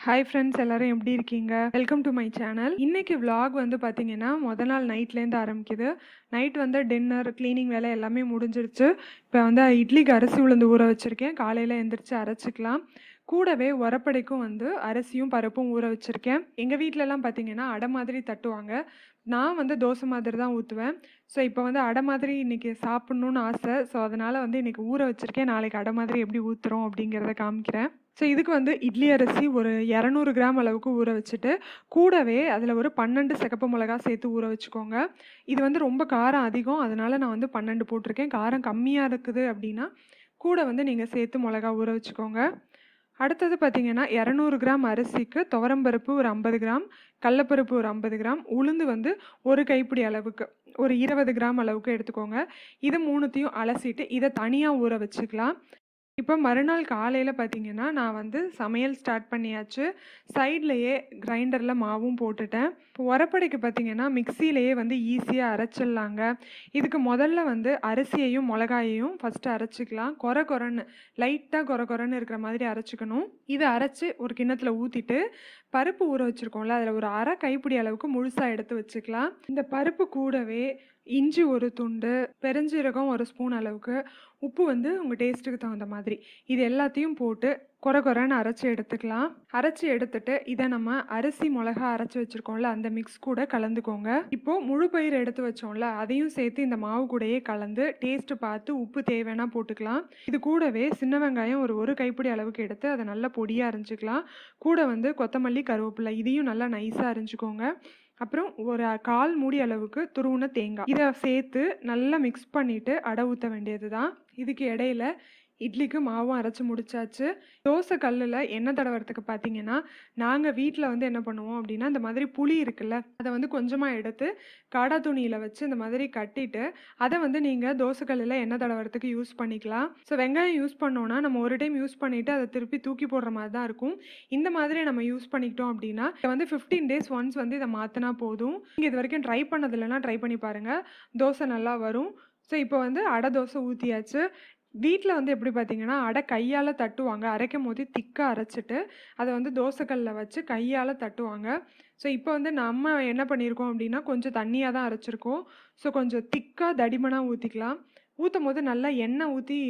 Hi friends, எல்லாரும் எப்படி இருக்கீங்க? Welcome to my channel. இன்னைக்கு vlog வந்து பார்த்தீங்கன்னா, மொதல் நாள் நைட்லேருந்து ஆரம்பிக்குது. நைட் வந்து டின்னர், கிளீனிங் வேலை எல்லாமே முடிஞ்சிருச்சு. இப்போ வந்து இட்லிக்கு அரிசி உளுந்து ஊற வச்சிருக்கேன். காலையில் எந்திரிச்சு அரைச்சிக்கலாம். கூடவே உரப்படைக்கும் வந்து அரிசியும் பருப்பும் ஊற வச்சிருக்கேன். எங்கள் வீட்டிலலாம் பார்த்தீங்கன்னா அடை மாதிரி தட்டுவாங்க. நான் வந்து தோசை மாதிரி தான் ஊற்றுவேன். ஸோ இப்போ வந்து அடை மாதிரி இன்னைக்கு சாப்பிட்ணுன்னு ஆசை. ஸோ அதனால் வந்து இன்னைக்கு ஊற வச்சிருக்கேன். நாளைக்கு அடை மாதிரி எப்படி ஊற்றுறோம் அப்படிங்கிறத காமிக்கிறேன். ஸோ இதுக்கு வந்து இட்லி அரிசி ஒரு 200 கிராம் அளவுக்கு ஊற வச்சுட்டு, கூடவே அதில் ஒரு 12 சிகப்பு மிளகா சேர்த்து ஊற வச்சுக்கோங்க. இது வந்து ரொம்ப காரம் அதிகம். அதனால நான் வந்து 12 போட்டிருக்கேன். காரம் கம்மியாக இருக்குது அப்படின்னா, கூட வந்து நீங்கள் சேர்த்து மிளகா ஊற வச்சுக்கோங்க. அடுத்தது பார்த்தீங்கன்னா, 200 கிராம் அரிசிக்கு துவரம்பருப்பு ஒரு 50 கிராம், கடலப்பருப்பு ஒரு 50 கிராம், உளுந்து வந்து ஒரு கைப்பிடி அளவுக்கு, ஒரு 20 கிராம் அளவுக்கு எடுத்துக்கோங்க. இது 3த்தையும் அலசிட்டு, இதை தனியாக ஊற வச்சுக்கலாம். இப்போ மறுநாள் காலையில் பார்த்தீங்கன்னா, நான் வந்து சமையல் ஸ்டார்ட் பண்ணியாச்சு. சைட்லேயே கிரைண்டரில் மாவும் போட்டுட்டேன். இப்போ உரப்படைக்கு பார்த்தீங்கன்னா, மிக்சியிலேயே வந்து ஈஸியாக அரைச்சிடலாங்க. இதுக்கு முதல்ல வந்து அரிசியையும் மிளகாயையும் ஃபஸ்ட்டு அரைச்சிக்கலாம். கொரன்னு லைட்டாக கொரன்னு இருக்கிற மாதிரி அரைச்சிக்கணும். இதை அரைச்சி ஒரு கிண்ணத்தில் ஊற்றிட்டு, பருப்பு ஊற வச்சுருக்கோம்ல, அதில் ஒரு அரை கைப்பிடி அளவுக்கு முழுசாக எடுத்து வச்சுக்கலாம். இந்த பருப்பு கூடவே இஞ்சி ஒரு துண்டு, பெருஞ்சீரகம் ஒரு ஸ்பூன் அளவுக்கு, உப்பு வந்து உங்கள் டேஸ்ட்டுக்கு தகுந்த மாதிரி, இது எல்லாத்தையும் போட்டு கொரன்னு அரைச்சி எடுத்துக்கலாம். அரைச்சி எடுத்துட்டு இதை நம்ம அரிசி மிளகா அரைச்சி வச்சுருக்கோம்ல, அந்த மிக்ஸ் கூட கலந்துக்கோங்க. இப்போது முழு பயிர் எடுத்து வச்சோம்ல, அதையும் சேர்த்து இந்த மாவு கூடயே கலந்து டேஸ்ட்டு பார்த்து உப்பு தேவைன்னா போட்டுக்கலாம். இது கூடவே சின்ன வெங்காயம் ஒரு கைப்பிடி அளவுக்கு எடுத்து அதை நல்லா பொடியாக அரைஞ்சிக்கலாம். கூட வந்து கொத்தமல்லி, கருவேப்பிலை இதையும் நல்லா நைஸாக அரைஞ்சிக்கோங்க. அப்புறம் ஒரு 1/4 மூடி அளவுக்கு துருவின தேங்காய் இதை சேர்த்து நல்லா மிக்ஸ் பண்ணிவிட்டு அடை ஊற்ற வேண்டியது தான். இதுக்கு இடையில இட்லிக்கு மாவும் அரைச்சி முடிச்சாச்சு. தோசை கல்லில் எண்ணெய் தடவறதுக்கு பார்த்தீங்கன்னா, நாங்கள் வீட்டில் வந்து என்ன பண்ணுவோம் அப்படின்னா, இந்த மாதிரி புளி இருக்குல்ல, அதை வந்து கொஞ்சமாக எடுத்து காடா துணியில் வச்சு இந்த மாதிரி கட்டிட்டு, அதை வந்து நீங்கள் தோசை கல்லில் எண்ணெய் தடவறதுக்கு யூஸ் பண்ணிக்கலாம். ஸோ வெங்காயம் யூஸ் பண்ணோன்னா நம்ம ஒரு டைம் யூஸ் பண்ணிவிட்டு அதை திருப்பி தூக்கி போடுற மாதிரி தான் இருக்கும். இந்த மாதிரி நம்ம யூஸ் பண்ணிக்கிட்டோம் அப்படின்னா, இதை வந்து 15 days ஒன்ஸ் வந்து இதை மாற்றினா போதும். நீங்கள் இது வரைக்கும் ட்ரை பண்ணது இல்லைன்னா ட்ரை பண்ணி பாருங்கள், தோசை நல்லா வரும். ஸோ இப்போ வந்து அடை தோசை ஊற்றியாச்சு. வீட்டில் வந்து எப்படி பார்த்தீங்கன்னா, அடை கையால் தட்டுவாங்க. அரைக்கும் போது திக்காக அரைச்சிட்டு அதை வந்து தோசைக்கல்லில் வச்சு கையால் தட்டுவாங்க. ஸோ இப்போ வந்து நம்ம என்ன பண்ணியிருக்கோம் அப்படின்னா, கொஞ்சம் தண்ணியாக தான் அரைச்சிருக்கோம். ஸோ கொஞ்சம் திக்காக தடிமனாக ஊற்றிக்கலாம். ஊற்றும் போது நல்லா எண்ணெய் ஊற்றி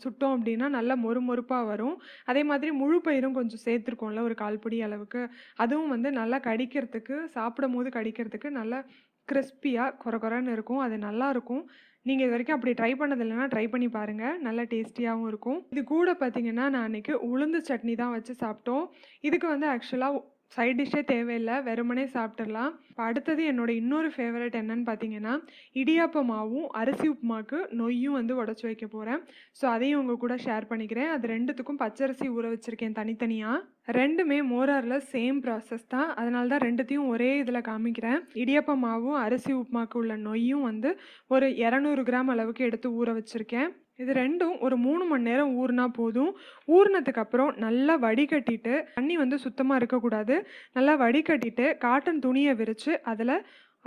சுட்டோம் அப்படின்னா நல்லா மொறுமொறுப்பாக வரும். அதே மாதிரி முழு பயிரும் கொஞ்சம் சேர்த்துருக்கோம்ல, ஒரு 1/4 பிடி அளவுக்கு, அதுவும் வந்து நல்லா கடிக்கிறதுக்கு, சாப்பிடும் போது கடிக்கிறதுக்கு நல்லா கிறிஸ்பியாக கொரன்னு இருக்கும். அது நல்லாயிருக்கும். நீங்கள் இது வரைக்கும் அப்படி ட்ரை பண்ணது இல்லைன்னா ட்ரை பண்ணி பாருங்கள், நல்லா டேஸ்டியாகவும் இருக்கும். இது கூட பார்த்தீங்கன்னா, நான் அன்றைக்கி உளுந்து சட்னி தான் வச்சு சாப்பிட்டோம். இதுக்கு வந்து ஆக்சுவலாக சைட் டிஷ்ஷே தேவையில்லை, வெறுமனே சாப்பிட்றலாம். இப்போ அடுத்தது என்னோட இன்னொரு ஃபேவரட் என்னன்னு பார்த்தீங்கன்னா, இடியாப்ப மாவும் அரிசி உப்புமாக்கு நொய்யும் வந்து உடச்சி வைக்க போகிறேன். ஸோ அதையும் உங்கள் கூட ஷேர் பண்ணிக்கிறேன். அது ரெண்டுத்துக்கும் பச்சரிசி ஊற வச்சுருக்கேன் தனித்தனியாக. ரெண்டுமே மோராரில் சேம் ப்ராசஸ் தான். அதனால தான் ரெண்டுத்தையும் ஒரே இதில் காமிக்கிறேன். இடியாப்ப மாவும் அரிசி உப்புமாக்கு உள்ள நொய்யும் வந்து ஒரு 200 கிராம் அளவுக்கு எடுத்து ஊற வச்சுருக்கேன். இது ரெண்டும் ஒரு 3 மணி நேரம் ஊறினா போதும். ஊறினதுக்கு அப்புறம் நல்லா வடிகட்டிட்டு, தண்ணி வந்து சுத்தமாக இருக்கக்கூடாது, நல்லா வடிகட்டிட்டு காட்டன் துணியை விரித்து அதில்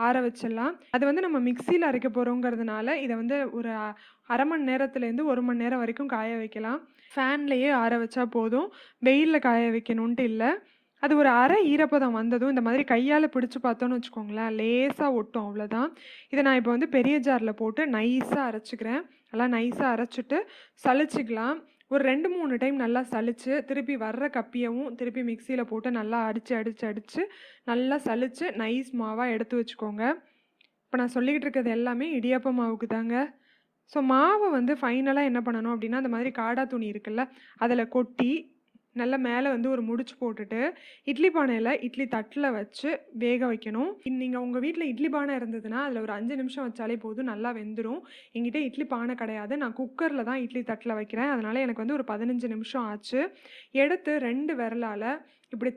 ஆற வச்சிடலாம். அது வந்து நம்ம மிக்சியில் அரைக்க போகிறோங்கிறதுனால இதை வந்து ஒரு அரை மணி நேரத்துலேருந்து 1 மணி நேரம் வரைக்கும் காய வைக்கலாம். ஃபேன்லேயே ஆற வச்சா போதும், வெயிலில் காய வைக்கணுன்ட்டு இல்லை. அது ஒரு அரை ஈரப்பதம் வந்ததும் இந்த மாதிரி கையால் பிடிச்சி பார்த்தோன்னு வச்சுக்கோங்களேன், லேசாக ஒட்டும், அவ்வளோதான். இதை நான் இப்போ வந்து பெரிய ஜாரில் போட்டு நைஸாக அரைச்சிக்கிறேன். நல்லா நைஸாக அரைச்சிட்டு சலிச்சிக்கலாம். ஒரு 2-3 டைம் நல்லா சலித்து திருப்பி வர்ற கப்பியவும் திருப்பி மிக்சியில் போட்டு நல்லா அடித்து நல்லா சலித்து நைஸ் மாவாக எடுத்து வச்சுக்கோங்க. இப்போ நான் சொல்லிக்கிட்டு இருக்கிறது எல்லாமே இடியாப்ப மாவுக்கு தாங்க. ஸோ மாவை வந்து ஃபைனலாக என்ன பண்ணணும் அப்படின்னா, அந்த மாதிரி காடா துணி இருக்குல்ல, அதில் கொட்டி நல்லா மேலே வந்து ஒரு முடிச்சு போட்டுட்டு இட்லி பானையில் இட்லி தட்டில் வச்சு வேக வைக்கணும். நீங்கள் உங்கள் வீட்டில் இட்லி பானை இருந்ததுன்னா அதில் ஒரு 5 நிமிஷம் வச்சாலே போதும், நல்லா வெந்துடும். என்கிட்ட இட்லி பானை கிடையாது, நான் குக்கரில் தான் இட்லி தட்டில் வைக்கிறேன். அதனால் எனக்கு வந்து ஒரு 15 நிமிஷம் ஆச்சு. எடுத்து 2 விரலால் இப்படி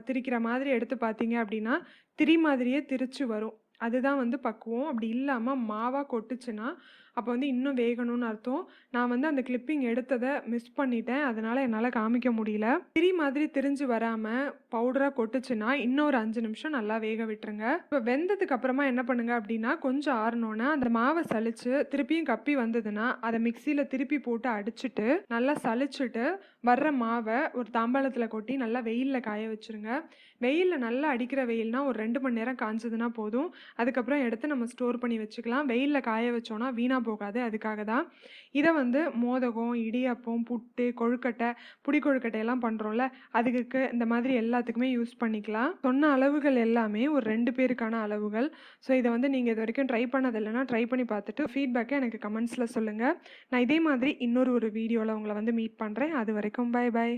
திரிக்கிற மாதிரி எடுத்து பார்த்தீங்க அப்படின்னா திரி மாதிரியே திரிச்சு வரும். அதுதான் வந்து பக்குவம். அப்படி இல்லாமல் மாவாக கொட்டுச்சுன்னா அப்போ வந்து இன்னும் வேகணும்னு அர்த்தம். நான் வந்து அந்த கிளிப்பிங் எடுத்ததை மிஸ் பண்ணிட்டேன், அதனால என்னால் காமிக்க முடியல. திரி மாதிரி திரிஞ்சு வராமல் பவுடராக கொட்டுச்சுன்னா இன்னும் ஒரு 5 நிமிஷம் நல்லா வேக விட்டுருங்க. இப்போ வெந்ததுக்கு அப்புறமா என்ன பண்ணுங்க அப்படின்னா, கொஞ்சம் ஆறணுன்னா அந்த மாவை சலிச்சு திருப்பியும் கப்பி வந்ததுன்னா அதை மிக்சியில் திருப்பி போட்டு அடிச்சுட்டு நல்லா சலிச்சுட்டு வர்ற மாவை ஒரு தாம்பாளத்தில் கொட்டி நல்லா வெயிலில் காய வச்சுருங்க. வெயிலில் நல்லா அடிக்கிற வெயில்னா ஒரு 2 மணி நேரம் காய்ஞ்சதுன்னா போதும். அதுக்கப்புறம் எடுத்து நம்ம ஸ்டோர் பண்ணி வச்சுக்கலாம். வெயிலில் காய வச்சோன்னா வீணாக போகாது, அதுக்காக தான். இதை வந்து மோதகம், இடியாப்பம், புட்டு, கொழுக்கட்டை, புடி கொழுக்கட்டை எல்லாம் பண்ணுறோம்ல, அதுக்கு இந்த மாதிரி எல்லாத்துக்குமே யூஸ் பண்ணிக்கலாம். சொன்ன அளவுகள் எல்லாமே ஒரு 2 பேருக்கான அளவுகள். ஸோ இதை வந்து நீங்கள் இது வரைக்கும் ட்ரை பண்ணது இல்லைன்னா ட்ரை பண்ணி பார்த்துட்டு ஃபீட்பேக்கை எனக்கு கமெண்ட்ஸில் சொல்லுங்கள். நான் இதே மாதிரி இன்னொரு வீடியோவில் உங்களை வந்து மீட் பண்ணுறேன். அது வரைக்கும் பை பை.